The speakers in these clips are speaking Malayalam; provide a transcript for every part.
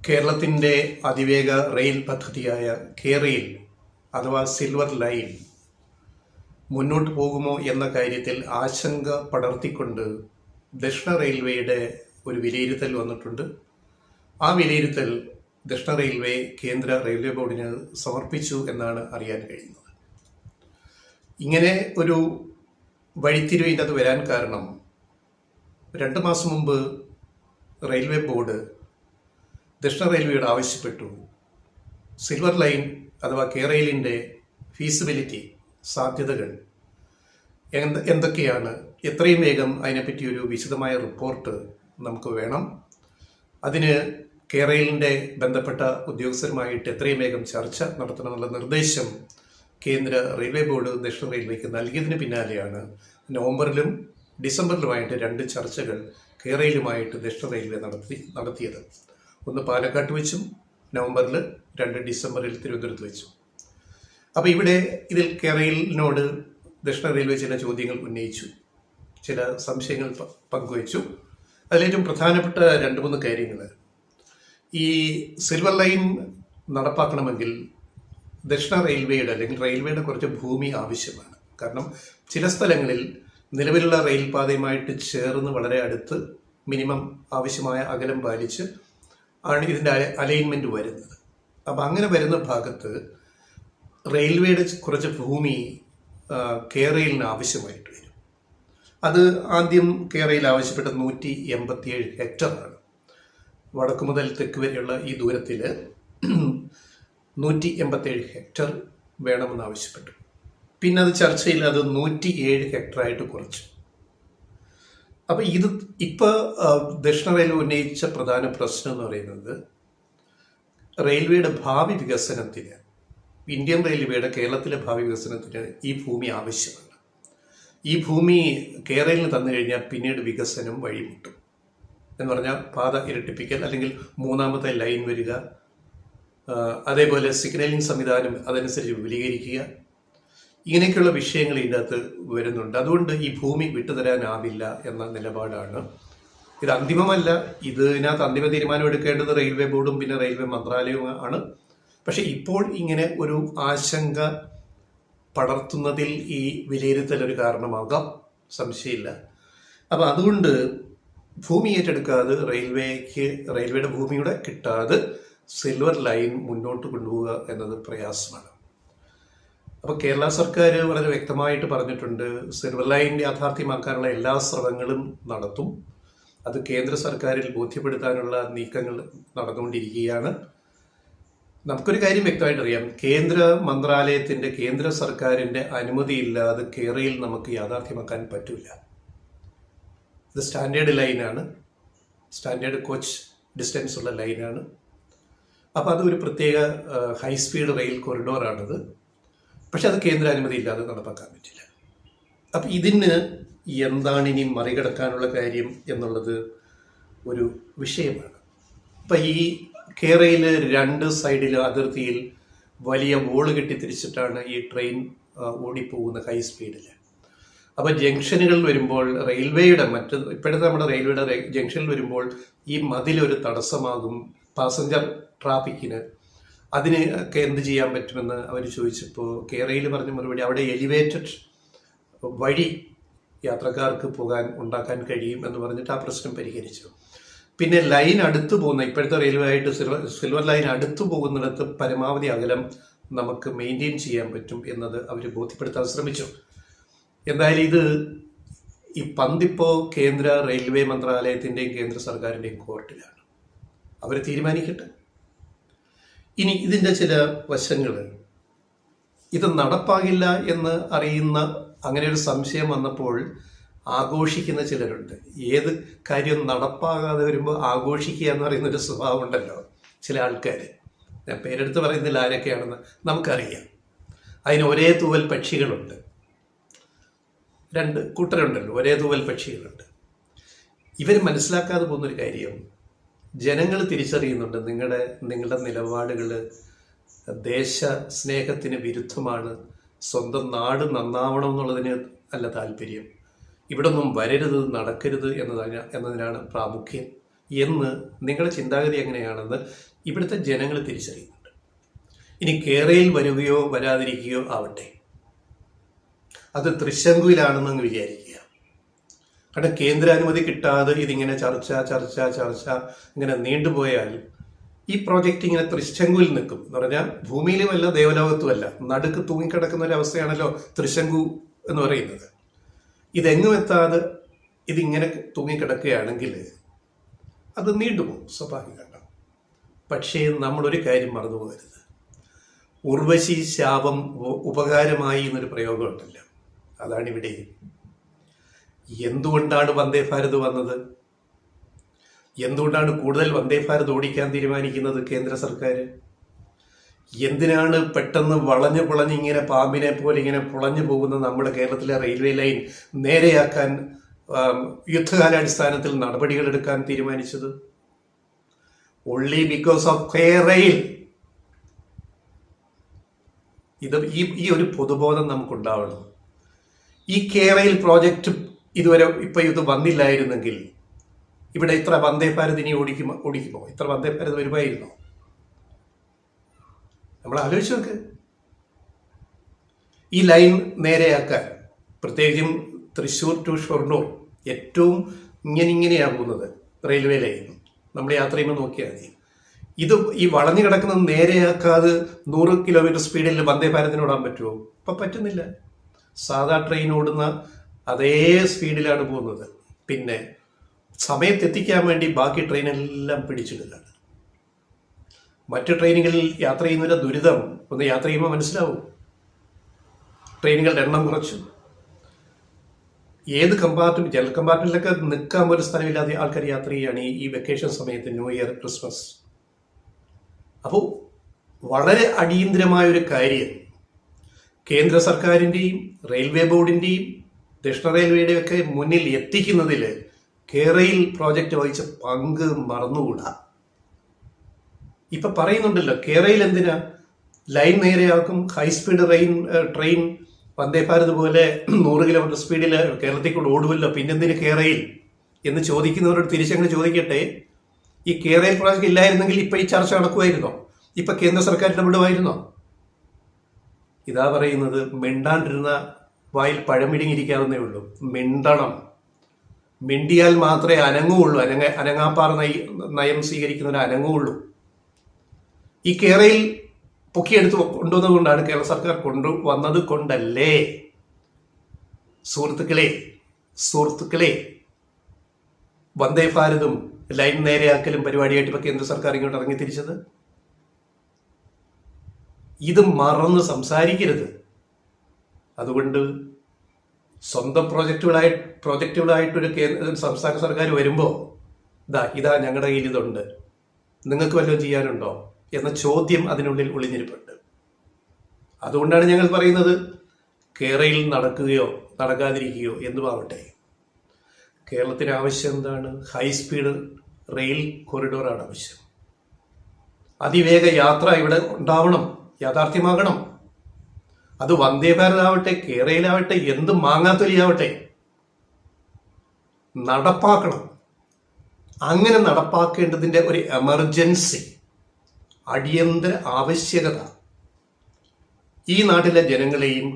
കേരളത്തിൻ്റെ അതിവേഗ റെയിൽ പദ്ധതിയായ കേരയിൽ അഥവാ സിൽവർ ലൈൻ മുന്നോട്ട് പോകുമോ എന്ന കാര്യത്തിൽ ആശങ്ക പടർത്തിക്കൊണ്ട് ദക്ഷിണ റെയിൽവേയുടെ ഒരു വിലയിരുത്തൽ വന്നിട്ടുണ്ട്. ആ വിലയിരുത്തൽ ദക്ഷിണ റെയിൽവേ കേന്ദ്ര റെയിൽവേ ബോർഡിന് സമർപ്പിച്ചു എന്നാണ് അറിയാൻ കഴിയുന്നത്. ഇങ്ങനെ ഒരു വഴിത്തിരിവിൻ്റെ അത് വരാൻ കാരണം 2 മാസം മുമ്പ് റെയിൽവേ ബോർഡ് ദക്ഷിണ റെയിൽവേയോട് ആവശ്യപ്പെട്ടു സിൽവർ ലൈൻ അഥവാ കേരളിൻ്റെ ഫീസിബിലിറ്റി സാധ്യതകൾ എന്തൊക്കെയാണ്, എത്രയും വേഗം അതിനെപ്പറ്റി ഒരു വിശദമായ റിപ്പോർട്ട് നമുക്ക് വേണം. അതിന് കേരളിൻ്റെ ബന്ധപ്പെട്ട ഉദ്യോഗസ്ഥരുമായിട്ട് എത്രയും വേഗം ചർച്ച നടത്തണമെന്നുള്ള നിർദ്ദേശം കേന്ദ്ര റെയിൽവേ ബോർഡ് ദക്ഷിണ റെയിൽവേക്ക് നൽകിയതിന് പിന്നാലെയാണ് നവംബറിലും ഡിസംബറിലുമായിട്ട് 2 ചർച്ചകൾ കേരളയുമായിട്ട് ദക്ഷിണ റെയിൽവേ നടത്തിയത്. ഒന്ന് പാലക്കാട്ട് വെച്ചും നവംബറിൽ, 2 ഡിസംബറിൽ തിരുവനന്തപുരത്ത് വെച്ചു. അപ്പോൾ ഇതിൽ കേരളിനോട് ദക്ഷിണ റെയിൽവേ ചില ചോദ്യങ്ങൾ ഉന്നയിച്ചു, ചില സംശയങ്ങൾ പങ്കുവച്ചു. അതിലേറ്റവും പ്രധാനപ്പെട്ട 2-3 കാര്യങ്ങൾ, ഈ സിൽവർ ലൈൻ നടപ്പാക്കണമെങ്കിൽ ദക്ഷിണ റെയിൽവേയുടെ അല്ലെങ്കിൽ റെയിൽവേയുടെ കുറച്ച് ഭൂമി ആവശ്യമാണ്. കാരണം ചില സ്ഥലങ്ങളിൽ നിലവിലുള്ള റെയിൽ പാതയുമായിട്ട് ചേർന്ന് വളരെ അടുത്ത് മിനിമം ആവശ്യമായ അകലം പാലിച്ച് ആണ് ഇതിൻ്റെ അലൈൻമെൻറ്റ് വരുന്നത്. അപ്പം അങ്ങനെ വരുന്ന ഭാഗത്ത് റെയിൽവേയുടെ കുറച്ച് ഭൂമി കേരളിന് ആവശ്യമായിട്ട് വരും. അത് ആദ്യം കേരളയിൽ ആവശ്യപ്പെട്ട 187 ഹെക്ടറാണ്. വടക്കു മുതൽ തെക്ക് വരെയുള്ള ഈ ദൂരത്തിൽ 187 ഹെക്ടർ വേണമെന്ന് ആവശ്യപ്പെട്ടു. പിന്നെ അത് ചർച്ചയിൽ അത് 107 ഹെക്ടറായിട്ട് കുറച്ചു. അപ്പം ഇപ്പോൾ ദക്ഷിണ റെയിൽവേ ഉന്നയിച്ച പ്രധാന പ്രശ്നം എന്ന് പറയുന്നത് റെയിൽവേയുടെ ഭാവി വികസനത്തിന്, ഇന്ത്യൻ റെയിൽവേയുടെ കേരളത്തിലെ ഭാവി വികസനത്തിന് ഈ ഭൂമി ആവശ്യമാണ്. ഈ ഭൂമി കേരളത്തിന് തന്നു കഴിഞ്ഞാൽ പിന്നീട് വികസനം വഴിമുട്ടും. എന്ന് പറഞ്ഞാൽ പാത ഇരട്ടിപ്പിക്കൽ, അല്ലെങ്കിൽ 3ാമത്തെ ലൈൻ വരിക, അതേപോലെ സിഗ്നലിംഗ് സംവിധാനം അതനുസരിച്ച് വിപുലീകരിക്കുക, ഇങ്ങനെയൊക്കെയുള്ള വിഷയങ്ങൾ ഇതിൻ്റെ അകത്ത് വരുന്നുണ്ട്. അതുകൊണ്ട് ഈ ഭൂമി വിട്ടുതരാനാവില്ല എന്ന നിലപാടാണ്. ഇത് അന്തിമമല്ല, ഇതിനകത്ത് അന്തിമ തീരുമാനം എടുക്കേണ്ടത് റെയിൽവേ ബോർഡും പിന്നെ റെയിൽവേ മന്ത്രാലയവും ആണ്. പക്ഷെ ഇപ്പോൾ ഇങ്ങനെ ഒരു ആശങ്ക പടർത്തുന്നതിൽ ഈ വിലയിരുത്തൽ ഒരു കാരണമാകാം, സംശയമില്ല. അപ്പം അതുകൊണ്ട് ഭൂമി ഏറ്റെടുക്കാതെ റെയിൽവേയുടെ ഭൂമിയുടെ കിട്ടാതെ സിൽവർ ലൈൻ മുന്നോട്ട് കൊണ്ടുപോവുക എന്നത് പ്രയാസമാണ്. അപ്പോൾ കേരള സർക്കാർ വളരെ വ്യക്തമായിട്ട് പറഞ്ഞിട്ടുണ്ട്, സിൽവർ ലൈൻ യാഥാർത്ഥ്യമാക്കാനുള്ള എല്ലാ ശ്രമങ്ങളും നടത്തും. അത് കേന്ദ്ര സർക്കാരിൽ ബോധ്യപ്പെടുത്താനുള്ള നീക്കങ്ങൾ നടന്നുകൊണ്ടിരിക്കുകയാണ്. നമുക്കൊരു കാര്യം വ്യക്തമായിട്ട് അറിയാം, കേന്ദ്ര മന്ത്രാലയത്തിൻ്റെ, കേന്ദ്ര സർക്കാരിൻ്റെ അനുമതിയില്ലാതെ കേരളയിൽ നമുക്ക് യാഥാർത്ഥ്യമാക്കാൻ പറ്റില്ല. ഇത് സ്റ്റാൻഡേർഡ് ലൈനാണ്, സ്റ്റാൻഡേർഡ് കോച്ച് ഡിസ്റ്റൻസ് ഉള്ള ലൈനാണ്. അപ്പോൾ അതൊരു പ്രത്യേക ഹൈസ്പീഡ് റെയിൽ കൊറിഡോറാണിത്. പക്ഷെ അത് കേന്ദ്ര അനുമതി ഇല്ലാതെ നടപ്പാക്കാൻ പറ്റില്ല. അപ്പം ഇതിന് എന്താണ് ഇനി മറികടക്കാനുള്ള കാര്യം എന്നുള്ളത് ഒരു വിഷയമാണ്. അപ്പം ഈ കേരളയിൽ 2 സൈഡിൽ അതിർത്തിയിൽ വലിയ വോള് കെട്ടിത്തിരിച്ചിട്ടാണ് ഈ ട്രെയിൻ ഓടിപ്പോകുന്ന ഹൈ സ്പീഡിൽ. അപ്പോൾ ജംഗ്ഷനുകളിൽ വരുമ്പോൾ റെയിൽവേയുടെ ഇപ്പോഴത്തെ നമ്മുടെ റെയിൽവേയുടെ ജംഗ്ഷനിൽ വരുമ്പോൾ ഈ മതിലൊരു തടസ്സമാകും പാസഞ്ചർ ട്രാഫിക്കിന്. അതിന് ഒക്കെ എന്ത് ചെയ്യാൻ പറ്റുമെന്ന് അവർ ചോദിച്ചപ്പോൾ കേരളയിൽ പറഞ്ഞ മറുപടി, അവിടെ എലിവേറ്റഡ് വഴി യാത്രക്കാർക്ക് ഉണ്ടാക്കാൻ കഴിയും എന്ന് പറഞ്ഞിട്ട് ആ പ്രശ്നം പരിഹരിച്ചു. പിന്നെ ലൈൻ അടുത്തു പോകുന്ന, ഇപ്പോഴത്തെ റെയിൽവേ ആയിട്ട് സിൽവർ ലൈൻ അടുത്തു പോകുന്നിടത്ത് പരമാവധി അകലം നമുക്ക് മെയിൻറ്റെയിൻ ചെയ്യാൻ പറ്റും എന്നത് അവർ ബോധ്യപ്പെടുത്താൻ ശ്രമിച്ചു. എന്തായാലും ഈ പന്തിപ്പോൾ കേന്ദ്ര റെയിൽവേ മന്ത്രാലയത്തിൻ്റെയും കേന്ദ്ര സർക്കാരിൻ്റെയും കോർട്ടിലാണ്. അവർ തീരുമാനിക്കട്ടെ. ഇനി ഇതിൻ്റെ ചില വശങ്ങൾ, ഇത് നടപ്പാകില്ല എന്ന് അറിയുന്ന, അങ്ങനെ ഒരു സംശയം വന്നപ്പോൾ ആഘോഷിക്കുന്ന ചിലരുണ്ട്. ഏത് കാര്യം നടപ്പാകാതെ വരുമ്പോൾ ആഘോഷിക്കുക എന്ന് പറയുന്നൊരു സ്വഭാവം ഉണ്ടല്ലോ ചില ആൾക്കാർ. ഞാൻ പേരെടുത്ത് പറയുന്നില്ല ആരൊക്കെയാണെന്ന്, നമുക്കറിയാം. അതിന് ഒരേ തൂവൽ പക്ഷികളുണ്ട്, 2 കൂട്ടരുണ്ടല്ലോ, ഒരേ തൂവൽ പക്ഷികളുണ്ട്. ഇവർ മനസ്സിലാക്കാതെ പോകുന്നൊരു കാര്യം, ജനങ്ങൾ തിരിച്ചറിയുന്നുണ്ട് നിങ്ങളുടെ നിലപാടുകൾ ദേശ സ്നേഹത്തിന് വിരുദ്ധമാണ്, സ്വന്തം നാട് നന്നാവണം എന്നുള്ളതിന് അല്ല താല്പര്യം, ഇവിടെ ഒന്നും വരരുത്, നടക്കരുത് എന്നതിനാണ് പ്രാമുഖ്യം. എന്ന് നിങ്ങളുടെ ചിന്താഗതി എങ്ങനെയാണെന്ന് ഇവിടുത്തെ ജനങ്ങൾ തിരിച്ചറിയുന്നുണ്ട്. ഇനി കേരളയിൽ വരികയോ വരാതിരിക്കുകയോ ആവട്ടെ, അത് തൃശങ്കുവിലാണെന്ന് വിചാരിക്കുക. കാരണം കേന്ദ്രാനുമതി കിട്ടാതെ ഇതിങ്ങനെ ചർച്ച ഇങ്ങനെ നീണ്ടുപോയാൽ ഈ പ്രോജക്റ്റ് ഇങ്ങനെ തൃശങ്കുവിൽ നിൽക്കും. എന്ന് പറഞ്ഞാൽ ഭൂമിയിലുമല്ല ദേവലോകത്തുമല്ല, നടുക്ക് തൂങ്ങിക്കിടക്കുന്ന ഒരു അവസ്ഥയാണല്ലോ തൃശങ്കു എന്ന് പറയുന്നത്. ഇതെങ്ങും എത്താതെ ഇതിങ്ങനെ തൂങ്ങിക്കിടക്കുകയാണെങ്കിൽ അത് നീണ്ടുപോകും, സ്വാഭാവികമാണ്. പക്ഷേ നമ്മളൊരു കാര്യം മറന്നു പോകരുത്. ഉർവശി ശാപം ഉപകാരമായി എന്നൊരു പ്രയോഗമുണ്ടല്ലോ, അതാണിവിടെ. എന്തുകൊണ്ടാണ് വന്ദേ ഭാരത് വന്നത്? എന്തുകൊണ്ടാണ് കൂടുതൽ വന്ദേ ഭാരത് ഓടിക്കാൻ തീരുമാനിക്കുന്നത് കേന്ദ്ര സർക്കാർ? എന്തിനാണ് പെട്ടെന്ന് വളഞ്ഞ് ഇങ്ങനെ പാമ്പിനെ പോലെ ഇങ്ങനെ പുളഞ്ഞു പോകുന്ന നമ്മുടെ കേരളത്തിലെ റെയിൽവേ ലൈൻ നേരെയാക്കാൻ യുദ്ധകാലാടിസ്ഥാനത്തിൽ നടപടികൾ എടുക്കാൻ തീരുമാനിച്ചത്? ഓൺലി ബിക്കോസ് ഓഫ് കേരയിൽ. ഇത് ഈ ഒരു പൊതുബോധം നമുക്കുണ്ടാവണം. ഈ കേരയിൽ പ്രോജക്റ്റ് ഇതുവരെ ഇത് വന്നില്ലായിരുന്നെങ്കിൽ ഇവിടെ ഇത്ര വന്ദേ ഭാരത് ഇനി ഓടിക്കുമോ? ഇത്ര വന്ദേ ഭാരത് വരുമായിരുന്നോ? നമ്മൾ ആലോചിച്ച് നോക്ക്. ഈ ലൈൻ നേരെയാക്കാൻ, പ്രത്യേകിച്ചും തൃശ്ശൂർ ടു ഷൊർണൂർ ഏറ്റവും ഇങ്ങനെയാണ് പോകുന്നത് റെയിൽവേ ലൈൻ. നമ്മൾ യാത്ര ചെയ്യുമ്പോൾ നോക്കിയാൽ മതി. ഇത് ഈ വളഞ്ഞു കിടക്കുന്നത് നേരെയാക്കാതെ 100 കിലോമീറ്റർ സ്പീഡിൽ വന്ദേ ഭാരതിന് ഓടാൻ പറ്റുമോ? ഇപ്പം പറ്റുന്നില്ല. സാധാ ട്രെയിൻ ഓടുന്ന അതേ സ്പീഡിലാണ് പോകുന്നത്. പിന്നെ സമയത്തെത്തിക്കാൻ വേണ്ടി ബാക്കി ട്രെയിനെല്ലാം പിടിച്ചിടുകയാണ്. മറ്റു ട്രെയിനുകളിൽ യാത്ര ചെയ്യുന്നതിൻ്റെ ദുരിതം ഒന്ന് യാത്ര ചെയ്യുമ്പോൾ മനസ്സിലാവും. ട്രെയിനുകളുടെ എണ്ണം കുറച്ചു. ഏത് കമ്പാർട്ട്മെന്റ്, ജനറൽ കമ്പാർട്ട്മെന്റിലൊക്കെ നിൽക്കാൻ പോലും സ്ഥലമില്ലാതെ ആൾക്കാർ യാത്ര ചെയ്യുകയാണ് ഈ വെക്കേഷൻ സമയത്ത്, ന്യൂ ഇയർ, ക്രിസ്മസ്. അപ്പോൾ വളരെ അടിയന്തരമായൊരു കാര്യം കേന്ദ്ര സർക്കാരിൻ്റെയും റെയിൽവേ ബോർഡിൻ്റെയും ദക്ഷിണ റെയിൽവേയുടെ ഒക്കെ മുന്നിൽ എത്തിക്കുന്നതിൽ കേരയിൽ പ്രോജക്റ്റ് വഹിച്ച പങ്ക് മറന്നുകൂടാ. ഇപ്പൊ പറയുന്നുണ്ടല്ലോ കേരയിൽ എന്തിനാ line നേരെയാക്കും, high speed train Vande Bharat പോലെ 100 കിലോമീറ്റർ സ്പീഡിൽ കേരളത്തിൽ ഓടുമല്ലോ, പിന്നെന്തിന് കേരയിൽ എന്ന് ചോദിക്കുന്നവരോട് തിരിച്ചങ്ങനെ ചോദിക്കട്ടെ. ഈ കേരയിൽ പ്രോജക്റ്റ് ഇല്ലായിരുന്നെങ്കിൽ ഇപ്പൊ ഈ ചർച്ച നടക്കുമായിരുന്നോ? ഇപ്പൊ കേന്ദ്ര സർക്കാർ ഇടപെടുമായിരുന്നോ? ഇതാ പറയുന്നത്, മിണ്ടാണ്ടിരുന്ന വായിൽ പഴമിടുങ്ങിയിരിക്കാവുന്നേ ഉള്ളൂ. മിണ്ടണം. മിണ്ടിയാൽ മാത്രമേ അനങ്ങുള്ളൂ. അനങ്ങാപ്പാറ നയം സ്വീകരിക്കുന്നവർ അനങ്ങുള്ളൂ. ഈ കേരയിൽ പൊക്കിയെടുത്ത് കൊണ്ടുവന്നതുകൊണ്ടാണ് കേരള സർക്കാർ കൊണ്ടുവന്നത് കൊണ്ടല്ലേ സുഹൃത്തുക്കളെ വന്ദേ ഭാരതും ലൈൻ നേരെയാക്കലും പരിപാടിയായിട്ട് ഇപ്പൊ കേന്ദ്ര സർക്കാർ ഇങ്ങോട്ട് ഇറങ്ങി തിരിച്ചത്. ഇത് മറന്ന് സംസാരിക്കരുത്. അതുകൊണ്ട് സ്വന്തം പ്രോജക്റ്റുകളായിട്ടൊരു സംസ്ഥാന സർക്കാർ വരുമ്പോൾ ഇതാ ഞങ്ങളുടെ കയ്യിൽ ഇതുണ്ട്, നിങ്ങൾക്ക് വല്ലതും ചെയ്യാനുണ്ടോ എന്ന ചോദ്യം അതിനുള്ളിൽ ഒളിഞ്ഞിരിപ്പുണ്ട്. അതുകൊണ്ടാണ് ഞങ്ങൾ പറയുന്നത്, കേരളയിൽ നടക്കുകയോ നടക്കാതിരിക്കുകയോ എന്തുമാവട്ടെ, കേരളത്തിന് ആവശ്യം എന്താണ്? ഹൈസ്പീഡ് റെയിൽ കോറിഡോറാണ് ആവശ്യം. അതിവേഗ യാത്ര ഇവിടെ ഉണ്ടാവണം, യാഥാർത്ഥ്യമാകണം. അത് വന്ദേ ഭാരത് ആവട്ടെ, കേരളയിലാവട്ടെ, എന്ത് മാങ്ങാത്തൊലിയാവട്ടെ, നടപ്പാക്കണം. അങ്ങനെ നടപ്പാക്കേണ്ടതിൻ്റെ ഒരു എമർജൻസി, അടിയന്തര ആവശ്യകത ഈ നാട്ടിലെ ജനങ്ങളെയും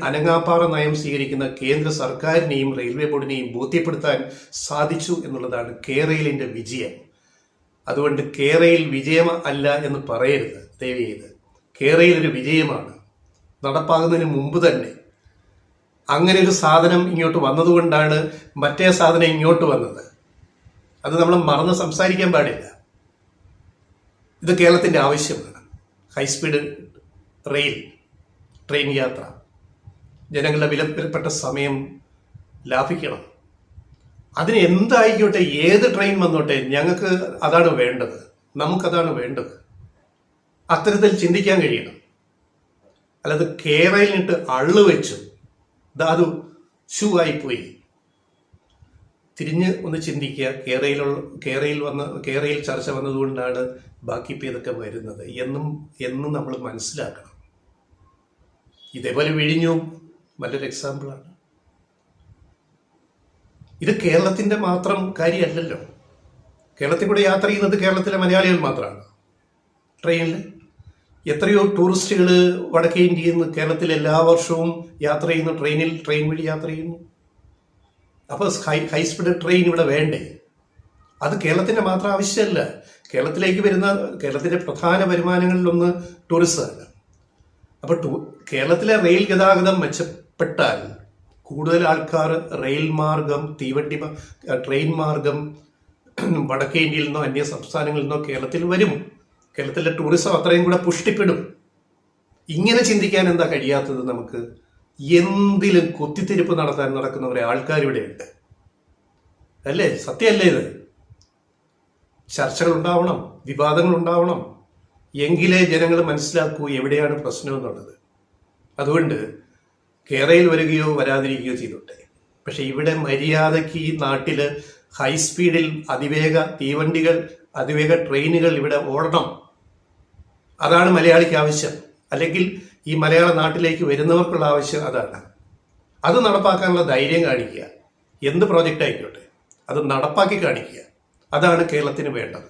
അനങ്ങാപ്പാറ നയം സ്വീകരിക്കുന്ന കേന്ദ്ര സർക്കാരിനെയും റെയിൽവേ ബോർഡിനെയും ബോധ്യപ്പെടുത്താൻ സാധിച്ചു എന്നുള്ളതാണ് കേരളിൻ്റെ വിജയം. അതുകൊണ്ട് കേരയിൽ വിജയം അല്ല എന്ന് പറയരുത് ദയവ് ചെയ്ത്. കേരയിൽ ഒരു വിജയമാണ്. നടപ്പാകുന്നതിന് മുമ്പ് തന്നെ അങ്ങനെ ഒരു സാധനം ഇങ്ങോട്ട് വന്നതുകൊണ്ടാണ് മറ്റേ സാധനം ഇങ്ങോട്ട് വന്നത്. അത് നമ്മൾ മറന്ന് സംസാരിക്കാൻ പാടില്ല. ഇത് കേരളത്തിൻ്റെ ആവശ്യമാണ്. ഹൈസ്പീഡ് ട്രെയിൻ യാത്ര, ജനങ്ങളുടെ വിലപ്പെട്ട സമയം ലാഭിക്കണം. അതിന് എന്തായിക്കോട്ടെ, ഏത് ട്രെയിൻ വന്നോട്ടെ, ഞങ്ങൾക്ക് അതാണ് വേണ്ടത്, നമുക്കതാണ് വേണ്ടത്. അത്തരത്തിൽ ചിന്തിക്കാൻ കഴിയണം. അല്ലാതെ കേരളിനിട്ട് അള്ളു വെച്ചു അത് ഷൂ ആയിപ്പോയി. തിരിഞ്ഞ് ഒന്ന് ചിന്തിക്കുക. കേരയിൽ ചർച്ച വന്നതുകൊണ്ടാണ് ബാക്കി ഇതൊക്കെ വരുന്നത് എന്നും നമ്മൾ മനസ്സിലാക്കണം. ഇതേപോലെ വിഴിഞ്ഞു മറ്റൊരു എക്സാമ്പിളാണ്. ഇത് കേരളത്തിൻ്റെ മാത്രം കാര്യമല്ലല്ലോ. കേരളത്തിൽ കൂടെ യാത്ര ചെയ്യുന്നത് കേരളത്തിലെ മലയാളികൾ മാത്രമാണ്. ട്രെയിനിൽ എത്രയോ ടൂറിസ്റ്റുകൾ വടക്കേ ഇന്ത്യയിൽ നിന്ന് കേരളത്തിൽ എല്ലാ വർഷവും യാത്ര ചെയ്യുന്നു, ട്രെയിൻ വഴി യാത്ര ചെയ്യുന്നു. അപ്പോൾ ഹൈ സ്പീഡ് ട്രെയിൻ ഇവിടെ വേണ്ടേ? അത് കേരളത്തിൻ്റെ മാത്രം ആവശ്യമല്ല. കേരളത്തിലേക്ക് വരുന്ന കേരളത്തിൻ്റെ പ്രധാന വരുമാനങ്ങളിലൊന്ന് ടൂറിസമാണ്. അപ്പോൾ കേരളത്തിലെ റെയിൽ ഗതാഗതം മെച്ചപ്പെട്ടാൽ കൂടുതൽ ആൾക്കാർ റെയിൽ മാർഗം, ട്രെയിൻ മാർഗം വടക്കേ ഇന്ത്യയിൽ നിന്നോ അന്യ സംസ്ഥാനങ്ങളിൽ നിന്നോ കേരളത്തിൽ വരും. കേരളത്തിലെ ടൂറിസം അത്രയും കൂടെ പുഷ്ടിപ്പെടും. ഇങ്ങനെ ചിന്തിക്കാൻ എന്താ കഴിയാത്തത് നമുക്ക്? എന്തിലും കുത്തിത്തിരിപ്പ് നടക്കുന്ന ആൾക്കാരിവിടെയുണ്ട് അല്ലേ? സത്യമല്ലേ ഇത്? ചർച്ചകൾ ഉണ്ടാവണം, വിവാദങ്ങൾ ഉണ്ടാവണം, എങ്കിലേ ജനങ്ങൾ മനസ്സിലാക്കൂ എവിടെയാണ് പ്രശ്നം എന്നുള്ളത്. അതുകൊണ്ട് കേരളയിൽ വരികയോ വരാതിരിക്കുകയോ ചെയ്തോട്ടെ, പക്ഷെ ഇവിടെ മര്യാദയ്ക്ക് ഈ നാട്ടിൽ ഹൈസ്പീഡിൽ അതിവേഗ ട്രെയിനുകൾ ഇവിടെ ഓടണം. അതാണ് മലയാളിക്ക് ആവശ്യം. അല്ലെങ്കിൽ ഈ മലയാള നാട്ടിലേക്ക് വരുന്നവർക്കുള്ള ആവശ്യം അതാണ്. അത് നടപ്പാക്കാനുള്ള ധൈര്യം കാണിക്കുക. എന്ത് പ്രോജക്റ്റ് ആയിക്കോട്ടെ അത് നടപ്പാക്കി കാണിക്കുക. അതാണ് കേരളത്തിന് വേണ്ടത്.